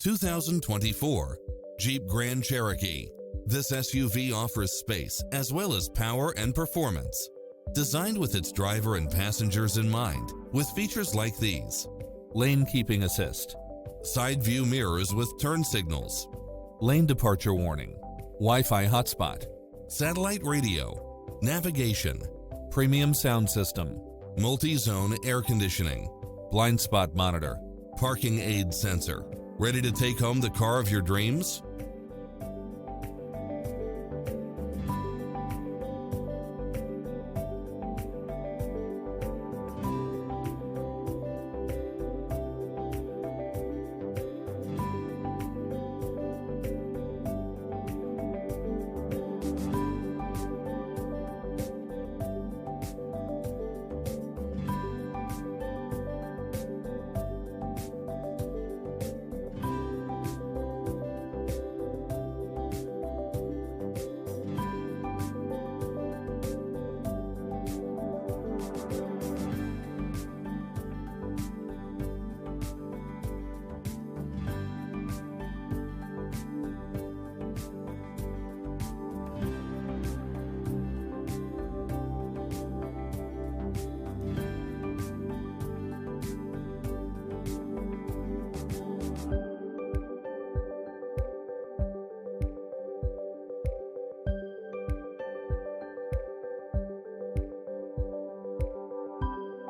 2024 Jeep Grand Cherokee. This SUV offers space as well as power and performance. Designed with its driver and passengers in mind, with features like these: lane keeping assist, side view mirrors with turn signals, lane departure warning, Wi-Fi hotspot, satellite radio, navigation, premium sound system, multi-zone air conditioning, blind spot monitor, parking aid sensor. Ready to take home the car of your dreams?